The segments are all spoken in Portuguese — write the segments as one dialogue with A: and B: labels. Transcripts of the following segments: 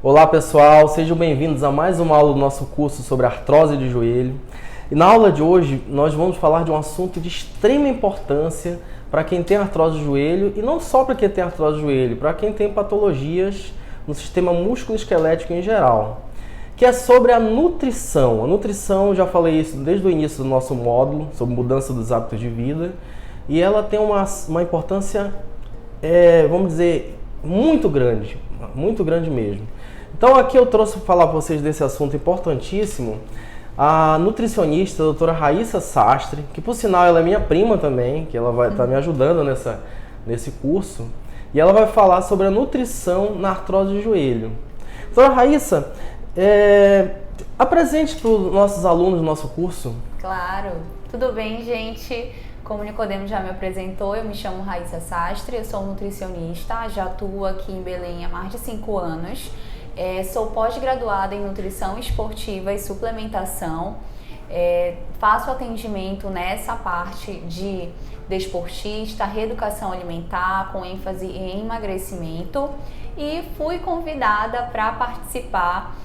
A: Olá pessoal, sejam bem-vindos a mais uma aula do nosso curso sobre artrose de joelho. E na aula de hoje nós vamos falar de um assunto de extrema importância para quem tem artrose de joelho e não só para quem tem artrose de joelho, para quem tem patologias no sistema músculo-esquelético em geral, que é sobre a nutrição. A nutrição, já falei isso desde o início do nosso módulo, sobre mudança dos hábitos de vida, e ela tem uma importância, vamos dizer, muito grande mesmo. Então aqui eu trouxe para falar para vocês desse assunto importantíssimo a nutricionista, a doutora Raíssa Sastre, que por sinal ela é minha prima também, que ela vai estar me ajudando nesse curso, e ela vai falar sobre a nutrição na artrose de joelho. Doutora Raíssa, apresente para os nossos alunos do nosso curso.
B: Claro, tudo bem, gente? Como o Nicodemo já me apresentou, eu me chamo Raíssa Sastre, eu sou nutricionista, já atuo aqui em Belém há mais de 5 anos. Sou pós-graduada em nutrição esportiva e suplementação. Faço atendimento nessa parte de desportista, reeducação alimentar, com ênfase em emagrecimento, e fui convidada para participar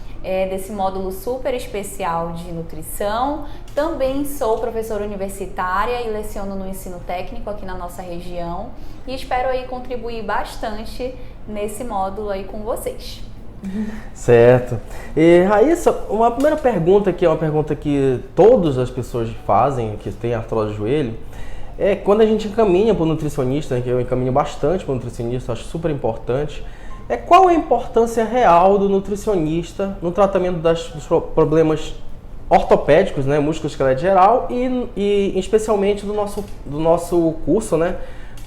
B: desse módulo super especial de nutrição. Também sou professora universitária e leciono no ensino técnico aqui na nossa região e espero aí contribuir bastante nesse módulo aí com vocês.
A: Certo. E Raíssa, uma primeira pergunta, que é uma pergunta que todas as pessoas fazem, que têm artrose de joelho, é quando a gente encaminha para o nutricionista, que eu encaminho bastante para o nutricionista, acho super importante, qual a importância real do nutricionista no tratamento dos problemas ortopédicos, né, músculo-esqueleto geral e especialmente do nosso curso, né?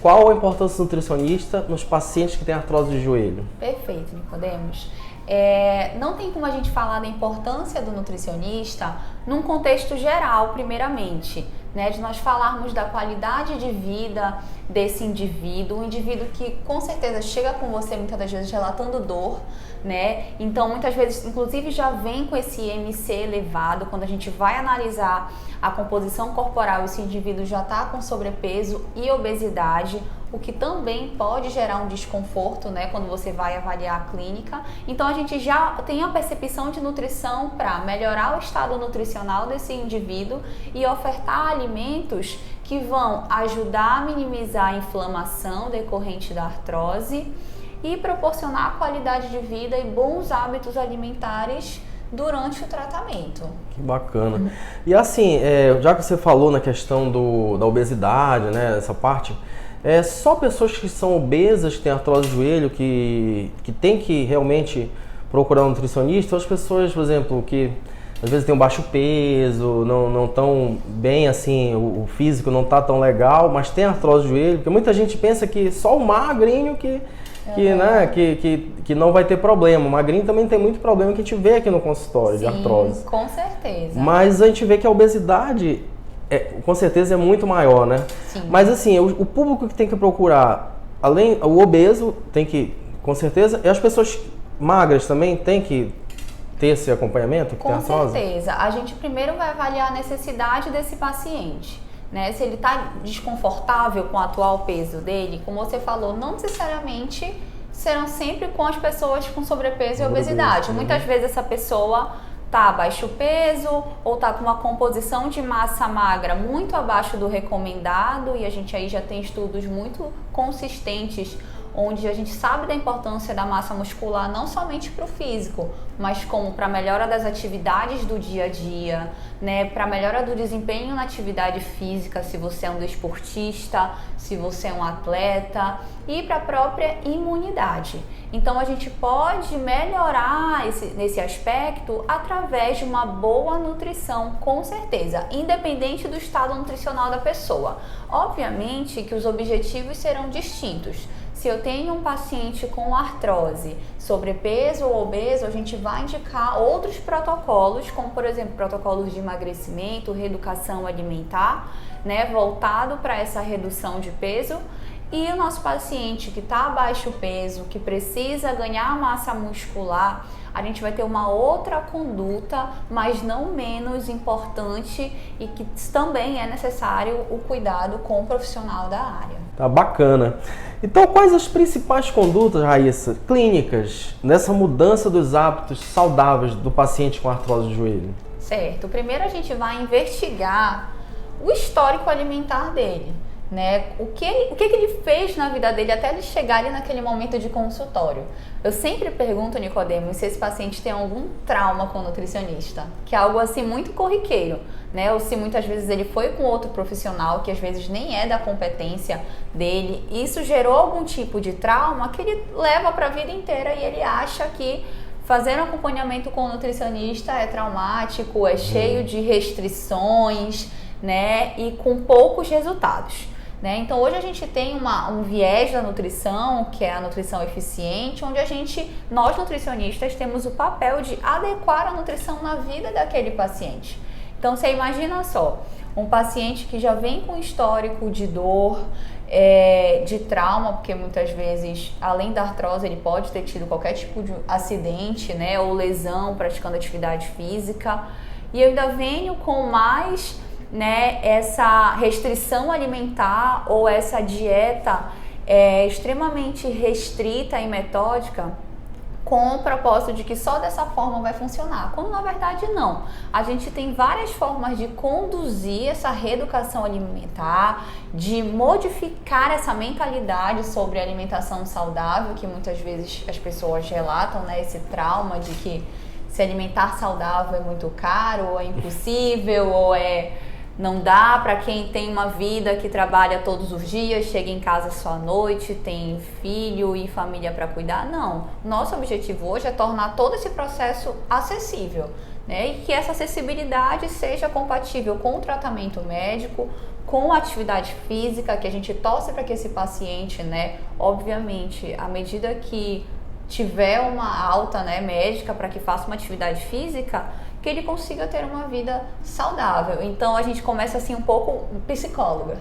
A: Qual a importância do nutricionista nos pacientes que têm artrose de joelho?
B: Perfeito, Nicodemos. Não tem como a gente falar da importância do nutricionista num contexto geral, primeiramente, né, de nós falarmos da qualidade de vida desse indivíduo, um indivíduo que com certeza chega com você muitas das vezes relatando dor, né? Então muitas vezes inclusive já vem com esse IMC elevado. Quando a gente vai analisar a composição corporal, esse indivíduo já está com sobrepeso e obesidade, o que também pode gerar um desconforto, né, quando você vai avaliar a clínica. Então a gente já tem a percepção de nutrição para melhorar o estado nutricional desse indivíduo e ofertar alimentos que vão ajudar a minimizar a inflamação decorrente da artrose e proporcionar qualidade de vida e bons hábitos alimentares durante o tratamento.
A: Que bacana. E assim, já que você falou na questão da obesidade, né, essa parte, só pessoas que são obesas, que têm artrose de joelho, que tem que realmente procurar um nutricionista, ou as pessoas, por exemplo, que às vezes tem um baixo peso, não tão bem assim, o físico não tá tão legal, mas tem artrose de joelho, porque muita gente pensa que só o magrinho né, que não vai ter problema. O magrinho também tem muito problema que a gente vê aqui no consultório.
B: Sim,
A: de artrose.
B: Com certeza.
A: Mas a gente vê que a obesidade com certeza é muito maior, né?
B: Sim.
A: Mas assim, o público que tem que procurar, além o obeso, tem que, com certeza, e as pessoas magras também tem que ter esse acompanhamento?
B: Com certeza. A gente primeiro vai avaliar a necessidade desse paciente, né? Se ele está desconfortável com o atual peso dele, como você falou, não necessariamente serão sempre com as pessoas com sobrepeso e obesidade. Muitas vezes essa pessoa tá baixo peso ou tá com uma composição de massa magra muito abaixo do recomendado, e a gente aí já tem estudos muito consistentes onde a gente sabe da importância da massa muscular não somente para o físico, mas como para a melhora das atividades do dia a dia, né, para a melhora do desempenho na atividade física, se você é um desportista, se você é um atleta, e para a própria imunidade. Então a gente pode melhorar nesse aspecto através de uma boa nutrição, com certeza, independente do estado nutricional da pessoa. Obviamente que os objetivos serão distintos. Se eu tenho um paciente com artrose, sobrepeso ou obeso, a gente vai indicar outros protocolos, como por exemplo, protocolos de emagrecimento, reeducação alimentar, né, voltado para essa redução de peso. E o nosso paciente que está abaixo peso, que precisa ganhar massa muscular, a gente vai ter uma outra conduta, mas não menos importante, e que também é necessário o cuidado com o profissional da área.
A: Tá bacana. Então, quais as principais condutas, Raíssa, clínicas, nessa mudança dos hábitos saudáveis do paciente com artrose de joelho?
B: Certo. Primeiro a gente vai investigar o histórico alimentar dele, né? O que ele fez na vida dele até ele chegar ali naquele momento de consultório. Eu sempre pergunto, Nicodemo, se esse paciente tem algum trauma com o nutricionista, que é algo assim muito corriqueiro, né? Ou se muitas vezes ele foi com outro profissional que às vezes nem é da competência dele. Isso gerou algum tipo de trauma que ele leva para a vida inteira e ele acha que fazer um acompanhamento com o nutricionista é traumático, é cheio de restrições, né? E com poucos resultados. Né? Então hoje a gente tem um viés da nutrição, que é a nutrição eficiente, onde nós nutricionistas temos o papel de adequar a nutrição na vida daquele paciente. Então você imagina só, um paciente que já vem com histórico de dor, de trauma, porque muitas vezes, além da artrose, ele pode ter tido qualquer tipo de acidente, né, ou lesão praticando atividade física, e eu ainda venho com mais, né, essa restrição alimentar ou essa dieta extremamente restrita e metódica, com o propósito de que só dessa forma vai funcionar, quando na verdade não. A gente tem várias formas de conduzir essa reeducação alimentar, de modificar essa mentalidade sobre alimentação saudável, que muitas vezes as pessoas relatam, né, esse trauma de que se alimentar saudável é muito caro, ou é impossível, ou não dá para quem tem uma vida que trabalha todos os dias, chega em casa só à noite, tem filho e família para cuidar. Não, nosso objetivo hoje é tornar todo esse processo acessível, né? E que essa acessibilidade seja compatível com o tratamento médico, com a atividade física, que a gente torce para que esse paciente, né, obviamente, à medida que tiver uma alta, né, médica para que faça uma atividade física, que ele consiga ter uma vida saudável. Então a gente começa assim um pouco psicóloga,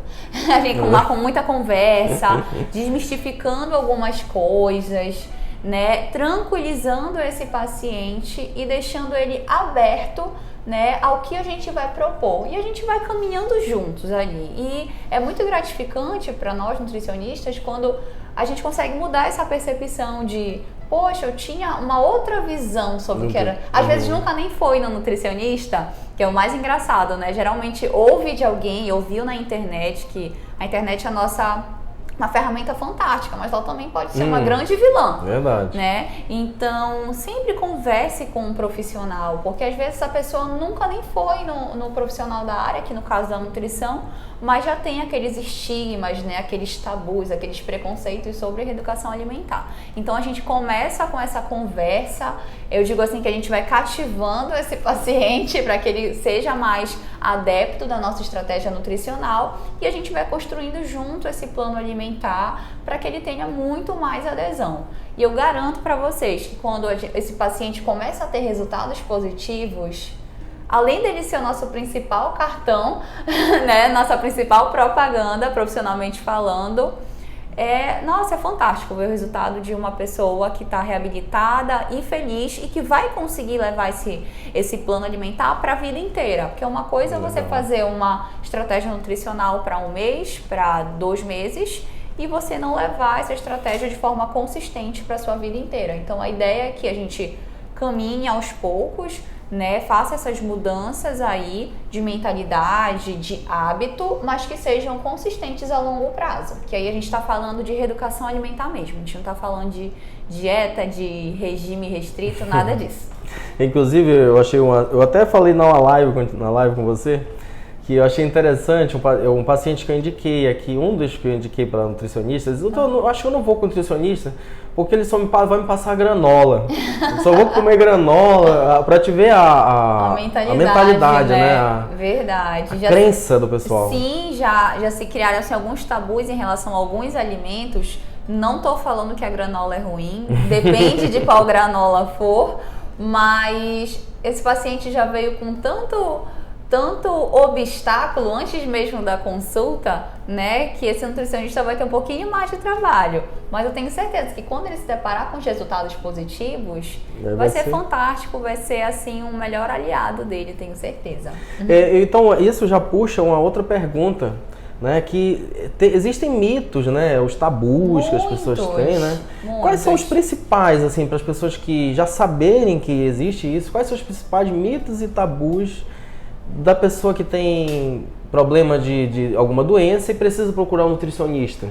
B: com muita conversa, desmistificando algumas coisas, né, tranquilizando esse paciente e deixando ele aberto, né, ao que a gente vai propor, e a gente vai caminhando juntos ali. E é muito gratificante para nós nutricionistas quando a gente consegue mudar essa percepção de, poxa, eu tinha uma outra visão sobre o que era. Às vezes nunca nem foi no nutricionista, que é o mais engraçado, né? Geralmente ouve de alguém, ouviu na internet, que a internet é uma ferramenta fantástica, mas ela também pode ser uma grande vilã.
A: Verdade.
B: Né? Então, sempre converse com um profissional, porque às vezes a pessoa nunca nem foi no profissional da área, que no caso da nutrição, mas já tem aqueles estigmas, né? Aqueles tabus, aqueles preconceitos sobre reeducação alimentar. Então, a gente começa com essa conversa, eu digo assim que a gente vai cativando esse paciente para que ele seja mais adepto da nossa estratégia nutricional, e a gente vai construindo junto esse plano alimentar para que ele tenha muito mais adesão. E eu garanto para vocês que quando esse paciente começa a ter resultados positivos, além dele ser o nosso principal cartão, né, nossa principal propaganda, profissionalmente falando, nossa, é fantástico ver o resultado de uma pessoa que está reabilitada e feliz e que vai conseguir levar esse plano alimentar para a vida inteira. Porque uma coisa é você fazer uma estratégia nutricional para 1 mês, para 2 meses, e você não levar essa estratégia de forma consistente para a sua vida inteira. Então a ideia é que a gente caminhe aos poucos, né, faça essas mudanças aí de mentalidade, de hábito, mas que sejam consistentes a longo prazo. Que aí a gente está falando de reeducação alimentar mesmo, a gente não está falando de dieta, de regime restrito, nada disso.
A: Inclusive, eu até falei na live com você, que eu achei interessante, um paciente que eu indiquei aqui, um dos que eu indiquei para nutricionistas, eu acho que eu não vou com nutricionista, porque ele só vai me passar granola. Eu só vou comer granola para te ver a mentalidade, né?
B: Verdade.
A: A crença do pessoal.
B: Sim, já se criaram assim, alguns tabus em relação a alguns alimentos. Não tô falando que a granola é ruim, depende de qual granola for, mas esse paciente já veio com tanto obstáculo antes mesmo da consulta, né, que esse nutricionista vai ter um pouquinho mais de trabalho. Mas eu tenho certeza que quando ele se deparar com os resultados positivos, vai ser fantástico, vai ser assim um melhor aliado dele, tenho certeza.
A: Então isso já puxa uma outra pergunta né? Que existem mitos, né? Os tabus que as pessoas têm, né? Quais são os principais, assim, para as pessoas que já saberem que existe isso? Quais são os principais mitos e tabus da pessoa que tem problema de alguma doença e precisa procurar um nutricionista?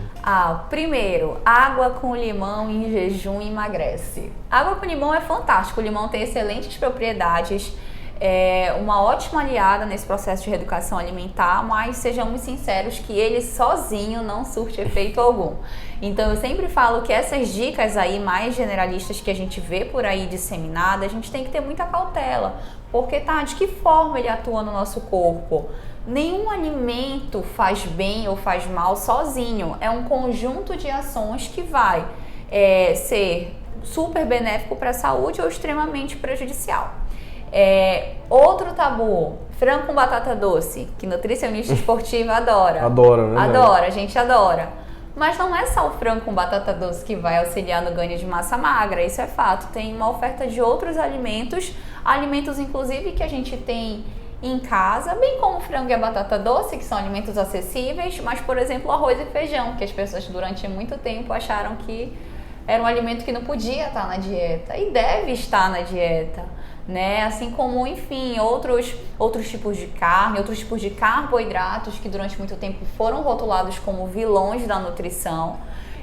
B: Primeiro, água com limão em jejum emagrece. Água com limão é fantástico, o limão tem excelentes propriedades, é uma ótima aliada nesse processo de reeducação alimentar, mas sejamos sinceros que ele sozinho não surte efeito algum. Então eu sempre falo que essas dicas aí mais generalistas que a gente vê por aí disseminadas, a gente tem que ter muita cautela, porque de que forma ele atua no nosso corpo? Nenhum alimento faz bem ou faz mal sozinho, é um conjunto de ações que vai ser super benéfico para a saúde ou extremamente prejudicial. Outro tabu, frango com batata doce, que nutricionista esportiva adora.
A: Adora, né?
B: Adora, a gente adora. Mas não é só o frango com batata doce que vai auxiliar no ganho de massa magra, isso é fato. Tem uma oferta de outros alimentos inclusive que a gente tem em casa, bem como o frango e a batata doce, que são alimentos acessíveis, mas, por exemplo, o arroz e feijão, que as pessoas durante muito tempo acharam que era um alimento que não podia estar na dieta e deve estar na dieta, né? Assim como, enfim, outros tipos de carne, outros tipos de carboidratos que durante muito tempo foram rotulados como vilões da nutrição,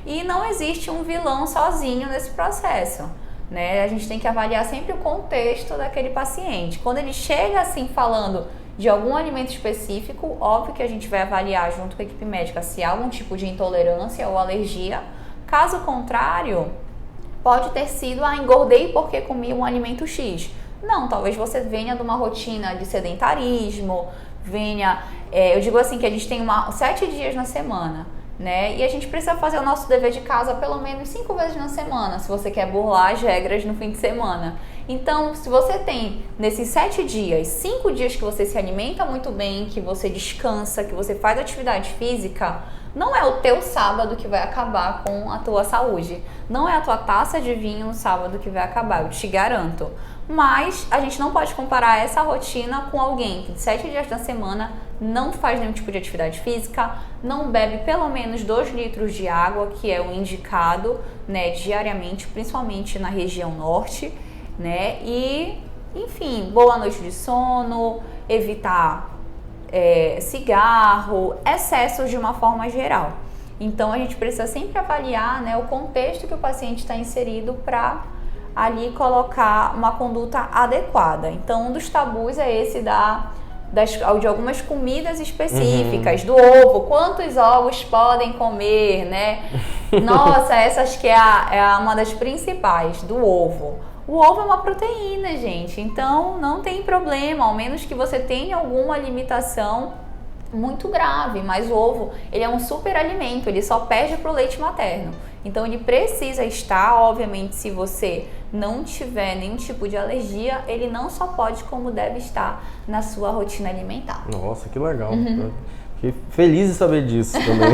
B: e não existe um vilão sozinho nesse processo, né? A gente tem que avaliar sempre o contexto daquele paciente. Quando ele chega assim falando de algum alimento específico, óbvio que a gente vai avaliar junto com a equipe médica se há algum tipo de intolerância ou alergia. Caso contrário, pode ter sido, engordei porque comi um alimento X. Não, talvez você venha de uma rotina de sedentarismo, eu digo assim que a gente tem 7 dias na semana, né? E a gente precisa fazer o nosso dever de casa pelo menos 5 vezes na semana, se você quer burlar as regras no fim de semana. Então, se você tem nesses 7 dias, 5 dias que você se alimenta muito bem, que você descansa, que você faz atividade física, não é o teu sábado que vai acabar com a tua saúde. Não é a tua taça de vinho no sábado que vai acabar, eu te garanto. Mas a gente não pode comparar essa rotina com alguém que de 7 dias da semana não faz nenhum tipo de atividade física, não bebe pelo menos 2 litros de água, que é o indicado, né, diariamente, principalmente na região norte, né? E, enfim, boa noite de sono, evitar cigarro, excessos de uma forma geral. Então a gente precisa sempre avaliar, né, o contexto que o paciente está inserido para ali colocar uma conduta adequada. Então um dos tabus é esse de algumas comidas específicas, do ovo, quantos ovos podem comer, né? Nossa, essa acho que é uma das principais, do ovo. O ovo é uma proteína, gente, então não tem problema, ao menos que você tenha alguma limitação muito grave, mas o ovo, ele é um super alimento, ele só perde para o leite materno. Então ele precisa estar, obviamente, se você não tiver nenhum tipo de alergia, ele não só pode, como deve estar na sua rotina alimentar.
A: Nossa, que legal. Fiquei feliz de saber disso também.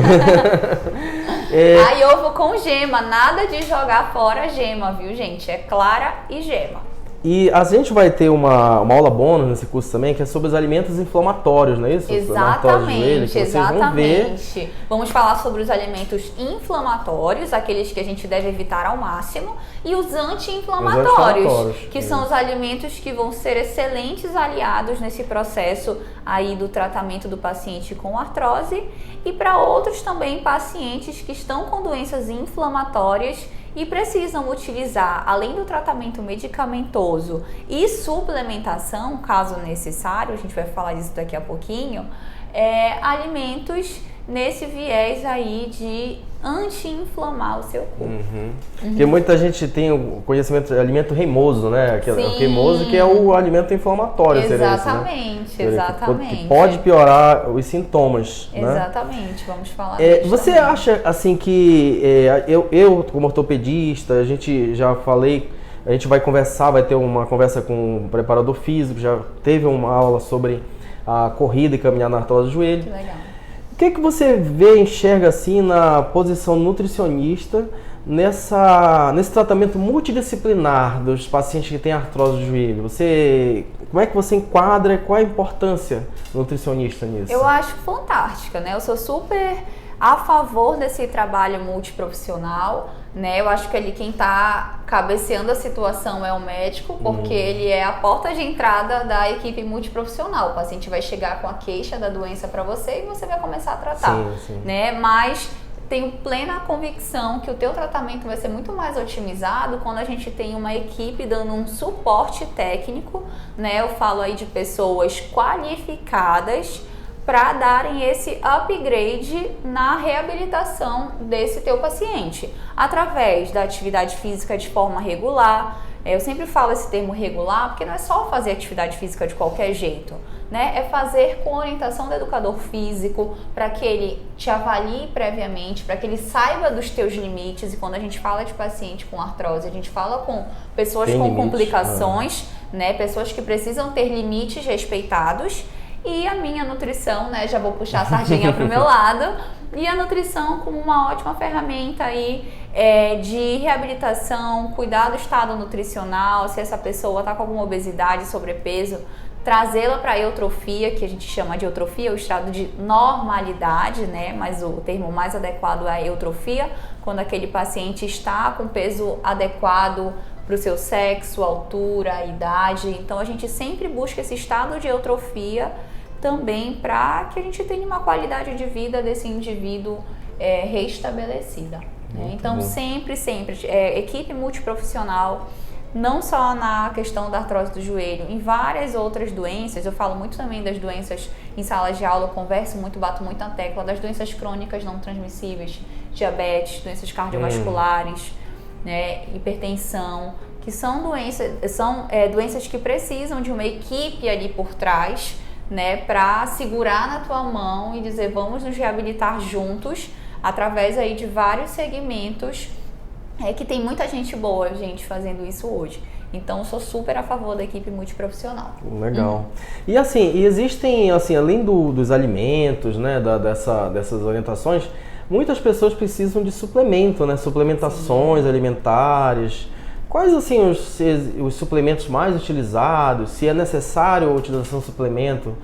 B: Aí ovo com gema, nada de jogar fora a gema, viu, gente? É clara e gema.
A: E a gente vai ter uma aula bônus nesse curso também, que é sobre os alimentos inflamatórios, não é isso?
B: Exatamente, exatamente. Vamos falar sobre os alimentos inflamatórios, aqueles que a gente deve evitar ao máximo, e os anti-inflamatórios, que são os alimentos que vão ser excelentes aliados nesse processo aí do tratamento do paciente com artrose, e para outros também pacientes que estão com doenças inflamatórias e precisam utilizar, além do tratamento medicamentoso e suplementação, caso necessário, a gente vai falar disso daqui a pouquinho, alimentos nesse viés aí de anti-inflamar o seu corpo.
A: Porque muita gente tem o conhecimento de alimento reimoso, né? O queimoso, que é o alimento inflamatório.
B: Exatamente, exatamente.
A: Que pode piorar os sintomas.
B: Exatamente, né? Vamos falar
A: disso. Você também acha, assim, que eu, como ortopedista, a gente já falei, a gente vai ter uma conversa com um preparador físico, já teve uma aula sobre a corrida e caminhar na artrose do joelho. Que legal. O que você enxerga assim na posição nutricionista nesse tratamento multidisciplinar dos pacientes que têm artrose do joelho, como é que você enquadra, qual a importância do nutricionista nisso?
B: Eu acho fantástica, né? Eu sou super a favor desse trabalho multiprofissional, né? Eu acho que ali quem está cabeceando a situação é o médico, porque ele é a porta de entrada da equipe multiprofissional. O paciente vai chegar com a queixa da doença para você e você vai começar a tratar, né? Mas tenho plena convicção que o teu tratamento vai ser muito mais otimizado quando a gente tem uma equipe dando um suporte técnico, né? Eu falo aí de pessoas qualificadas para darem esse upgrade na reabilitação desse teu paciente, através da atividade física de forma regular. Eu sempre falo esse termo regular porque não é só fazer atividade física de qualquer jeito, né? É fazer com orientação do educador físico, para que ele te avalie previamente, para que ele saiba dos teus limites. E quando a gente fala de paciente com artrose, a gente fala com pessoas com complicações, né? Pessoas que precisam ter limites respeitados. E a minha nutrição, né, já vou puxar a sardinha para o meu lado, e a nutrição como uma ótima ferramenta aí de reabilitação, cuidar do estado nutricional, se essa pessoa está com alguma obesidade, sobrepeso, trazê-la para a eutrofia, que a gente chama de eutrofia, o estado de normalidade, né, mas o termo mais adequado é eutrofia, quando aquele paciente está com peso adequado para o seu sexo, altura, idade. Então a gente sempre busca esse estado de eutrofia também para que a gente tenha uma qualidade de vida desse indivíduo restabelecida, né? Então sempre, equipe multiprofissional, não só na questão da artrose do joelho, em várias outras doenças. Eu falo muito também das doenças em salas de aula, eu converso muito, bato muito na tecla das doenças crônicas não transmissíveis, diabetes, doenças cardiovasculares, né, hipertensão, que são doenças que precisam de uma equipe ali por trás, né, para segurar na tua mão e dizer vamos nos reabilitar juntos, através aí de vários segmentos, que tem muita gente boa, fazendo isso hoje. Então, eu sou super a favor da equipe multiprofissional.
A: Legal. E assim, existem, assim, além dos alimentos, né, dessas orientações, muitas pessoas precisam de suplemento, né? Suplementações alimentares. Quais, assim, os suplementos mais utilizados? Se é necessário a utilização de suplemento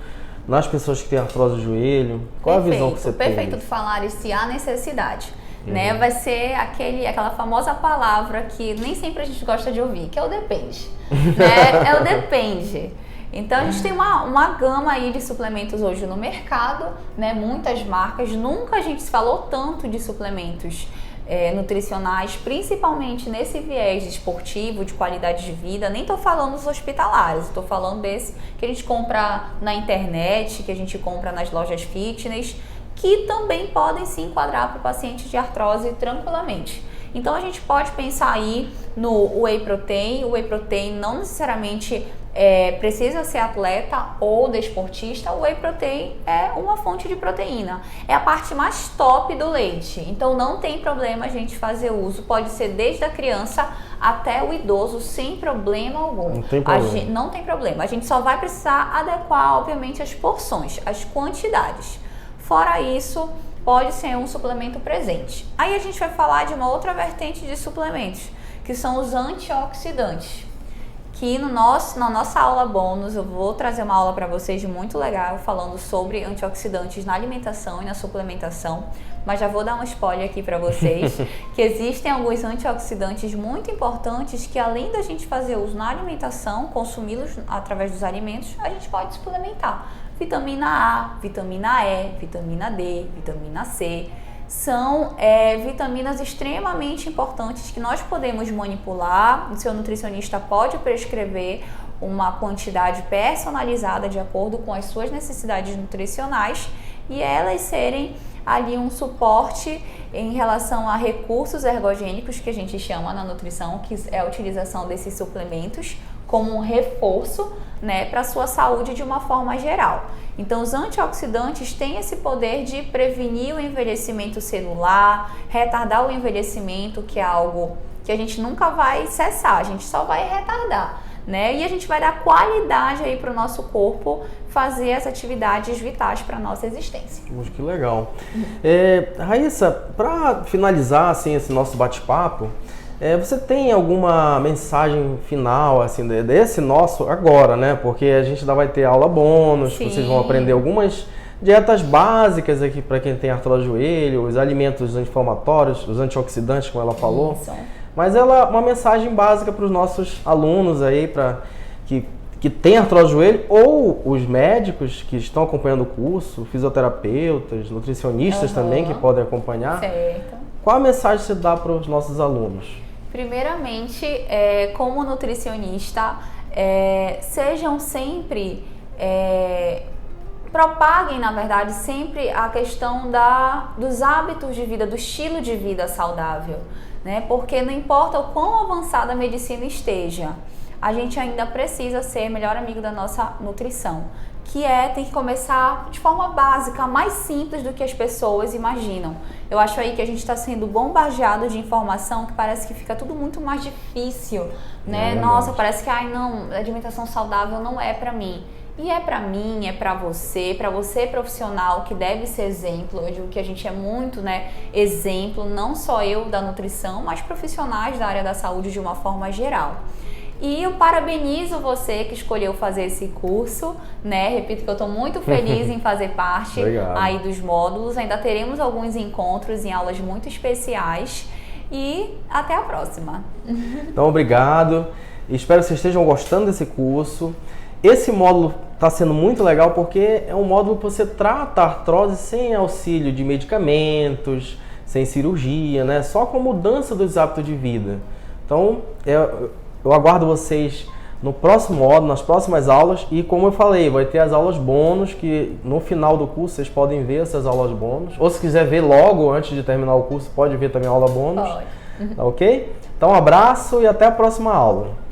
A: nas pessoas que têm artrose do joelho? Qual a visão que você tem?
B: Perfeito de falar se há necessidade, né? Vai ser aquela famosa palavra que nem sempre a gente gosta de ouvir, que é o depende, né? É o depende. Então a gente tem uma gama aí de suplementos hoje no mercado, né? Muitas marcas, nunca a gente se falou tanto de suplementos nutricionais, principalmente nesse viés esportivo, de qualidade de vida. Nem estou falando dos hospitalares, estou falando desse que a gente compra na internet, que a gente compra nas lojas fitness, que também podem se enquadrar para o paciente de artrose tranquilamente. Então a gente pode pensar aí no whey protein. O whey protein não necessariamente precisa ser atleta ou desportista. O whey protein é uma fonte de proteína, é a parte mais top do leite, então não tem problema a gente fazer uso, pode ser desde a criança até o idoso sem problema algum. Não tem problema, a gente só vai precisar adequar obviamente as porções, as quantidades. Fora isso, pode ser um suplemento presente. Aí a gente vai falar de uma outra vertente de suplementos, que são os antioxidantes. Que na nossa aula bônus, eu vou trazer uma aula para vocês muito legal, falando sobre antioxidantes na alimentação e na suplementação. Mas já vou dar um spoiler aqui para vocês, que existem alguns antioxidantes muito importantes que, além da gente fazer uso na alimentação, consumi-los através dos alimentos, a gente pode suplementar. Vitamina A, vitamina E, vitamina D, vitamina C. São vitaminas extremamente importantes que nós podemos manipular. O seu nutricionista pode prescrever uma quantidade personalizada de acordo com as suas necessidades nutricionais e elas serem ali um suporte em relação a recursos ergogênicos, que a gente chama na nutrição, que é a utilização desses suplementos como um reforço, né, para a sua saúde de uma forma geral. Então, os antioxidantes têm esse poder de prevenir o envelhecimento celular, retardar o envelhecimento, que é algo que a gente nunca vai cessar, a gente só vai retardar, né? E a gente vai dar qualidade aí para o nosso corpo fazer as atividades vitais para nossa existência.
A: Poxa, que legal. Raíssa, para finalizar assim, esse nosso bate-papo, você tem alguma mensagem final assim, desse nosso agora, né? Porque a gente ainda vai ter aula bônus,
B: Sim.
A: vocês vão aprender algumas dietas básicas aqui para quem tem artrose de joelho, os alimentos anti-inflamatórios, os antioxidantes, como ela falou.
B: Isso.
A: Mas uma mensagem básica para os nossos alunos aí, que tem artrose de joelho, ou os médicos que estão acompanhando o curso, fisioterapeutas, nutricionistas também que podem acompanhar.
B: Certo.
A: Qual a mensagem você dá para os nossos alunos?
B: Primeiramente, como nutricionista, sejam sempre, propaguem, na verdade, sempre a questão dos hábitos de vida, do estilo de vida saudável, né? Porque não importa o quão avançada a medicina esteja, a gente ainda precisa ser melhor amigo da nossa nutrição, tem que começar de forma básica, mais simples do que as pessoas imaginam. Eu acho aí que a gente está sendo bombardeado de informação que parece que fica tudo muito mais difícil, né? Nossa, parece que, não, a alimentação saudável não é para mim. E é para mim, é para você profissional que deve ser exemplo. Eu digo que a gente é muito, né, exemplo, não só eu da nutrição, mas profissionais da área da saúde de uma forma geral. E eu parabenizo você que escolheu fazer esse curso, né? Repito que eu estou muito feliz em fazer parte aí dos módulos. Ainda teremos alguns encontros em aulas muito especiais e até a próxima.
A: Então, obrigado. Espero que vocês estejam gostando desse curso. Esse módulo está sendo muito legal porque é um módulo que você trata a artrose sem auxílio de medicamentos, sem cirurgia, né? Só com mudança dos hábitos de vida. Então, eu aguardo vocês no próximo módulo, nas próximas aulas, e como eu falei, vai ter as aulas bônus, que no final do curso vocês podem ver essas aulas bônus, ou se quiser ver logo antes de terminar o curso, pode ver também a aula bônus.
B: Pode.
A: Tá ok? Então um abraço e até a próxima aula.